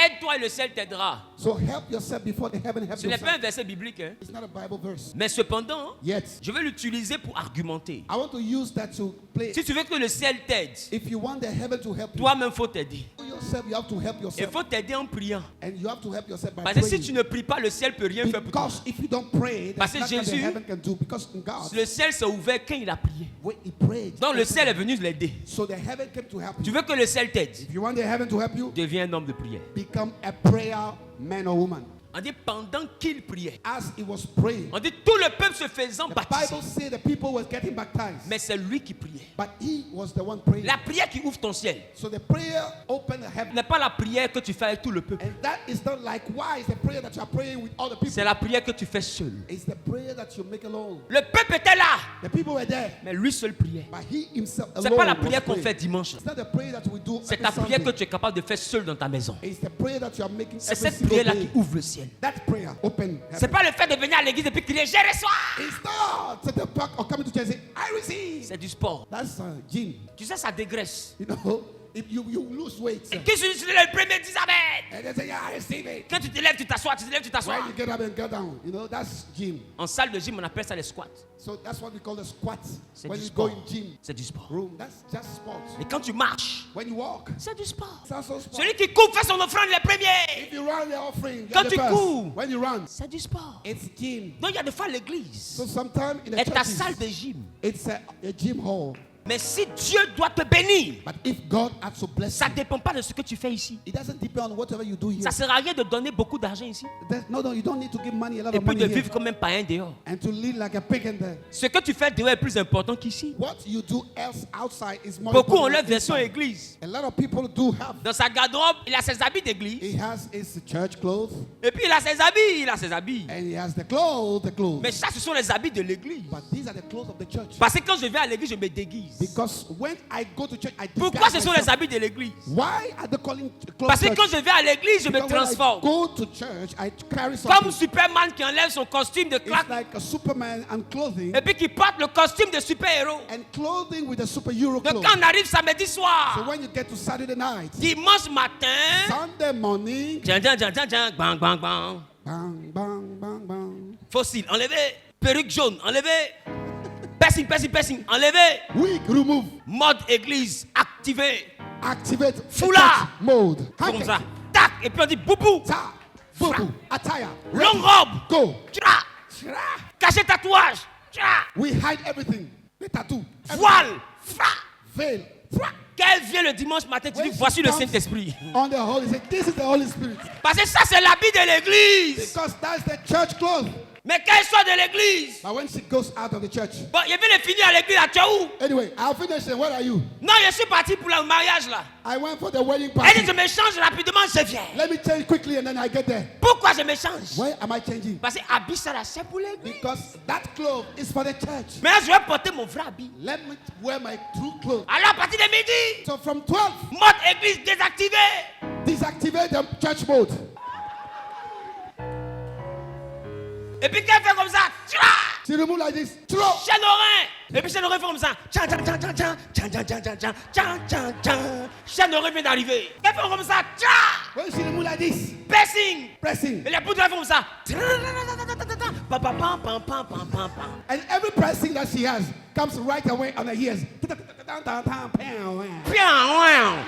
aide-toi et le ciel t'aidera. So help yourself before the heaven helps Ce n'est pas un yourself. verset biblique. Hein. It's not a Bible verse. Mais cependant, Yet, je vais l'utiliser pour argumenter. I want to use that to play. Si tu veux que le ciel t'aide, If you want the heaven to help you, toi-même faut t'aider. yourself, you have to help Il yourself. faut t'aider en priant. And you have to help yourself by Parce que si praying. tu ne pries pas, le ciel peut rien faire pour toi. Because if you don't pray, Parce there's que nothing the Jésus- heaven can do. Because God, Le ciel s'est ouvert quand il a prié. when he prayed, Donc le ciel est venu l'aider. so the heaven came to help Tu you. veux que le ciel t'aide, If you want the heaven to help you, deviens un homme de prière. become a prayer man or woman. On dit pendant qu'il priait. As he was praying, On dit tout le peuple se faisant the baptiser. Bible says the people were getting baptized, Mais c'est lui qui priait. but he was the one praying. La prière qui ouvre ton ciel So the prayer opened the heaven. n'est pas la prière que tu fais avec tout le peuple. And that is not likewise the prayer that you are praying with other people. C'est la prière que tu fais seul. It's the prayer that you make alone. Le peuple était là, The people were there, mais lui seul priait. but he himself C'est alone pas la was prière qu'on praying. fait dimanche. It's not the prayer that we do C'est every ta prière que Sunday. tu es capable de faire seul dans ta maison. It's the prayer that you are making C'est every cette single prière-là qui day. ouvre le ciel. That prayer open C'est heaven. pas le fait de venir à l'église et puis crier j'ai reçois. It's not to the back or coming to church and say, I receive. C'est du sport. That's gym. Tu sais, ça dégraisse. You know, if you lose weight, Et qui se lève le premier dis amen. and they say, yeah, I receive it. Quand tu te lèves, tu t'assois, tu te lèves, tu t'assois. When you get up and get down, you know, that's gym. En salle de gym, on appelle ça les squats. So that's what we call the squat. C'est When du you go sport. in gym C'est du sport. room, that's just sport. Et quand tu marches, When you walk, c'est du sport. it's also sport. Celui qui court fait son offrande les premiers. If you run the offering, Quand you're the tu first. cours. When you run, C'est du sport. it's gym. Donc il y a des fois l'église So sometimes in the est ta churches, salle de gym. it's a gym hall. Mais si Dieu doit te bénir, But if God has to bless ça ne you, dépend pas de ce que tu fais ici. it doesn't depend on whatever you do here. Ça ne sert à rien de donner beaucoup d'argent ici No, you don't need to give money, a lot et of puis money de here, vivre comme un païen dehors. and to live like a pig in there. Ce que tu fais dehors est plus important qu'ici. What you do else outside is more Beaucoup ont important leur than version inside. église. A lot of people do have. Dans sa garde-robe, il a ses habits d'église. He has his church clothes, Et puis il a ses habits, il a ses habits. and he has the clothes, Mais ça, ce sont les habits de l'église. But these are the clothes of the church. Parce que quand je vais à l'église, je me déguise. Because when I go to church, I Pourquoi disguise ce sont les myself. habits de l'église? Why are they calling clothes Parce que church? quand je vais à l'église, je me Because when I transforme. go to church, I carry Comme something. Superman qui enlève son costume de It's claque like a Superman and clothing, et puis qui porte le costume de super-héros. and clothing with a superhero Donc clothes. quand on arrive samedi So soir, when you get to Saturday night, dimanche matin, Sunday morning, tiens, bang, bang, bang. bang, bang, bang, bang. Fossile, enlevé. Perruque jaune, enlevé. Piercing, enlevé. Wig remove. Mode église, activé. Activate Foulard. church mode. Comme Handkerchief. ça. Tac, et puis on dit boubou. Ta. Boubou. Attire. Longue robe. Go. Tcha. Shra. Caché tatouage. Tcha. We hide everything. The tattoo. Voile. Fra. Veil. Fra. Quand elle vient le dimanche matin, tu dis When voici she le comes Saint-Esprit. On the Holy Spirit. This is the Holy Spirit. Parce que ça, c'est l'habit de l'église. Because that's the church clothes. Mais quand elle sort de l'église, But when she goes out of the church. bon, je viens de finir à l'église, là, tu es où? Anyway, I'll finish. And where are you? Non, je suis parti pour le mariage là. I went for the wedding Elle party. dit, je me change rapidement, je viens. Let me change quickly and then I get there. Pourquoi je me change? Why am I changing? Parce que habit ça là, c'est pour l'église. Because that clothes is for the church. Mais là, je vais porter mon vrai habit. Let me wear my true clothes. Alors, à partir de midi, So from 12, mode église désactivé. deactivate the church mode. Et puis quand elle fait comme ça, tcha, She remove like this. Throw. chaîne oreille. Et puis chaîne oreille fait comme ça. Tchan, tchan, tchan, tchan, tchan, tchan, tchan, tchan, tchan, tchan, tchan, tchan, tchan. Chaîne oreille vient d'arriver. Elle fait comme ça, tcha, When she remove like this, piercing. pressing. Et les poudres elles font comme ça. Pam, pam, pam, pam, pam, pam, pam, pam. And every pressing that she has comes right away on her ears. Pian, ouin.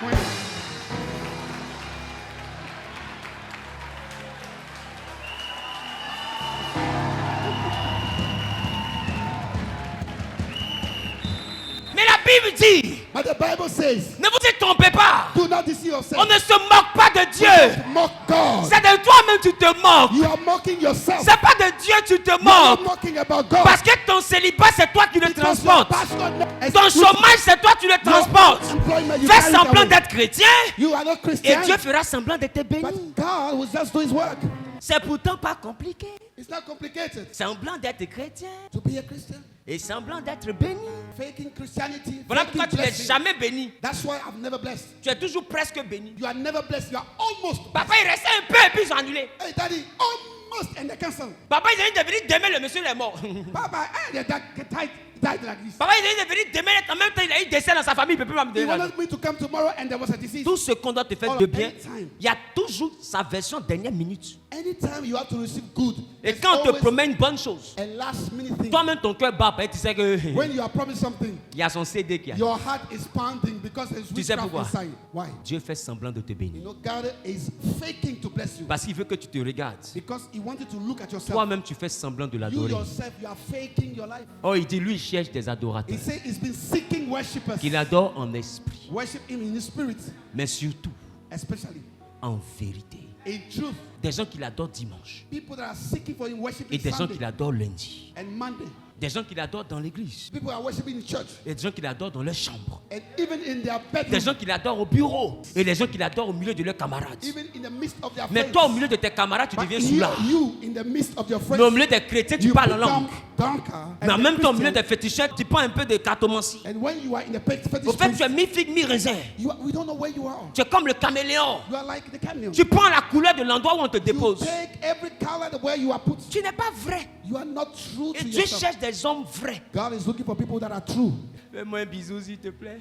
Mais la Bible dit, But the Bible says, ne vous y trompez pas. do not deceive On yourself. ne se moque pas de Dieu. Mock God. C'est de toi-même tu te moques. You are mocking yourself. C'est pas de Dieu tu te You are not moques. mocking about God. Parce que ton célibat c'est toi qui le Because your transportes. pastor Ton chômage c'est toi qui le transportes. employment, you Fais carry it semblant away. d'être chrétien You are not et Christian. Dieu fera semblant de te bénir. But God will just do his work. C'est pourtant pas compliqué. It's not complicated Semblant d'être chrétien to be a Christian. et semblant d'être béni. Faking Christianity. Voilà faking pourquoi tu n'es blessing. jamais béni. That's why I've never blessed. Tu es toujours presque béni. You are never blessed. You are almost. Papa il restait un peu et puis ils ont annulé. Hey, Daddy, almost and they cancel. Papa ils ont dit de venir demain, le monsieur est mort. Papa, hey, that tight. died like this. Papa, il est venu demain, en même temps, il a eu décès dans sa famille, il ne peut plus He m'amener. wanted me to come tomorrow and there was a disease. Tout ce qu'on doit te faire All de of bien, anytime. il y a toujours sa version dernière minute. Anytime you have to receive good, Et there's quand on te always promet une bonne chose, a last minute thing. toi-même ton cœur bat, tu sais que When you are promised something, il y a son CD qui a. your heart is pounding because there's Tu sais witchcraft pourquoi? inside. Why? Dieu fait semblant de te You bénir. know, God is faking to bless you Parce qu'il veut que tu te regardes. because He wanted to look at yourself. Toi-même, tu fais semblant de You l'adorer. yourself, you are faking your life. Oh, il dit, lui, il cherche des He adorateurs. said He's been seeking worshippers. Qu'il adore en esprit, Worship Him in His spirit, mais surtout especially en vérité. in truth. Des gens qui l'adorent dimanche. People that are seeking for Him, Et worshiping des gens Sunday qui l'adorent lundi. and Monday. Des gens qui l'adorent dans l'église. People are worshiping in church Et des gens qui l'adorent dans leur chambre. and even in their Des bedroom, gens qui l'adorent au bureau. Et des gens qui l'adorent au milieu de leurs camarades. even in the midst of their Mais friends. toi, au milieu de tes camarades, tu But deviens here, soulard. you in the midst of your Mais au friends, milieu des chrétiens, tu you parles en become langue. drunkard. Mais en And même the temps, au milieu Christian- des féticheurs, tu prends un peu de cartomancie. And when you are in the fetish Au fait, tu es place, mi-figue, mi-raisin. we don't know where you are. Tu es comme le caméléon. You are like the cameo. Tu prends la couleur de l'endroit où on te You dépose. take every color where you are put. Tu n'es pas vrai. You are not true Et to Dieu yourself. cherche des hommes vrais. God is looking for people that are true. Fais-moi un bisou, s'il te plaît.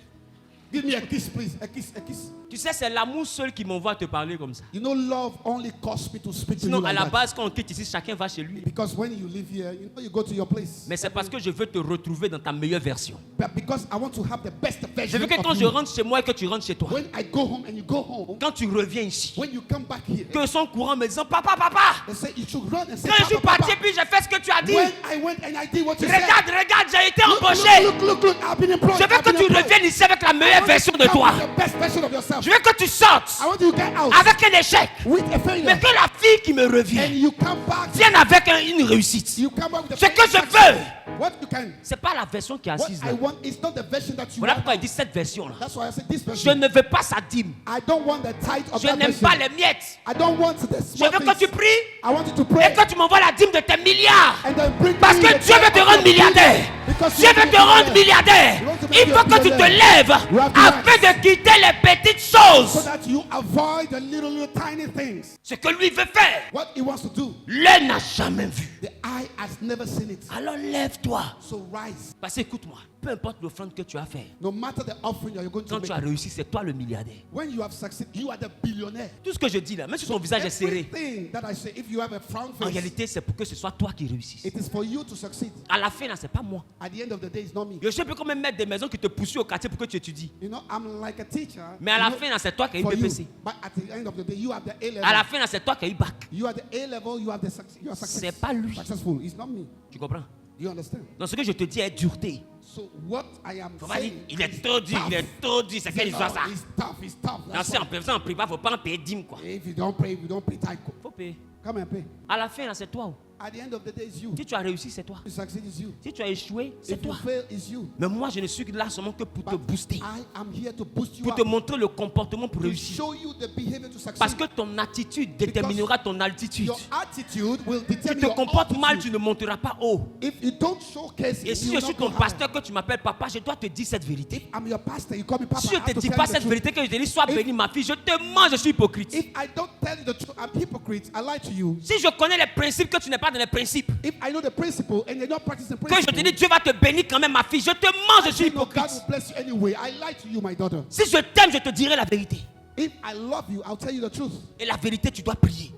Give me a kiss, please. A kiss, a kiss. Tu sais, c'est l'amour seul qui m'envoie te parler comme ça. You know, love only causes me to speak to you Sinon, à like la that. base, quand on quitte ici, chacun va chez lui. Because when you live here, you know, you go to your place. Mais c'est parce que je veux te retrouver dans ta meilleure version. But because I want to have the best Je version veux que quand of je you. rentre chez moi et que tu rentres chez toi, When I go home and you go home, quand tu reviens ici, when you come back here, que son courant me disant papa, papa, they say you should run and say, quand je suis Papa, parti Papa. puis j'ai fait ce que tu as dit. When I went and I did what you said, Regarde, regarde, j'ai été look, embauché. look, I've been employed. Je veux I've que been tu employed. reviennes ici avec la I meilleure want version you de to come toi. with the best version of yourself. Je veux que tu sortes I want you to get out avec un échec. with a failure. Mais que la fille qui me And revient you come back. vienne avec une réussite. You come back with Ce a que je veux, What you can. c'est pas la version qui est What assise I là. want is not the version that you Voilà want. pourquoi il dit cette version-là. That's why I said this Je version. ne veux pas sa dîme. I don't want the tithe of Je that n'aime version. pas les miettes. I don't want the Je small veux que tu things. pries I want you to et pray. que tu m'envoies la dîme de tes milliards. And then bring Parce me que the Dieu veut tithe te of rendre your milliardaire. billion. Because Dieu you veut want te to rendre be milliardaire. You want to be Il faut que tu te millionaire. lèves You have to afin de quitter les petites so choses. that you avoid the little tiny things. Ce que lui veut faire, What he wants to do, l'œil n'a jamais vu. the eye has never seen it. Alors lève-toi. So rise. Parce que écoute-moi, peu importe l'offrande que tu as fait, No matter the offering you're going to quand tu as make, réussi, c'est toi le milliardaire. when you have succeeded, you are the billionaire. Tout ce que je dis là, même si ton visage est serré, Everything that I say, if you have a frown en face, réalité, c'est pour que ce soit toi qui réussisses. it is for you to succeed. À la fin, là, c'est pas moi. At the end of the day, it's not me. Je sais plus comment mettre des maisons qui te poussent au quartier pour que tu étudies. You know, I'm like a teacher. Mais à la you know, fin, là, c'est toi qui as eu for you. BPC. But at the end of the day, you have the A level. À la fin, là, c'est toi qui as eu bac. You are the A level. You have the you are C'est pas lui. successful. It's not me. Tu comprends? Do you understand? Donc ce que je te dis est dureté. So what I am Faut pas dire, saying, il est trop dur, il est trop dur. C'est quelle histoire ça? It's tough. It's tough. Non, That's c'est why. en privat, faut pas en payer dîme quoi. If you don't pay tithe. Faut payer. Come and pay. À la fin, là, c'est toi. At the end of the day, it's you. Si tu as réussi, c'est toi. You succeed, it's you. Si tu as échoué, c'est If you toi. fail, it's you. Mais moi, je ne suis là seulement que pour te But booster. I am here to boost you Pour up. te montrer le comportement pour To réussir. show you the behavior to succeed. Parce que ton attitude déterminera ton altitude. Your attitude will Si determine tu te your comportes mal, altitude. tu ne monteras pas haut. If you don't showcase Et it, si you je will suis not go ton higher. pasteur, que tu m'appelles papa, je dois te dire cette vérité. I'm your pastor. You call me papa. Si je I ne te have to dis tell pas you the cette truth. vérité, que je te dis, sois If- béni ma fille, je te mens, je suis hypocrite. If I don't tell you the truth, I'm hypocrite. I lie to you. Si je connais les principes, que tu n'es pas dans les principes, If I know the principle and you're not practicing que je principle, te dis Dieu va te bénir quand même ma fille, je te mens, je suis you know God hypocrite. will bless you anyway. I lie to you, my daughter. Si je t'aime, je te dirai la vérité. If I love you, I'll tell you the truth. Et la vérité, tu dois prier.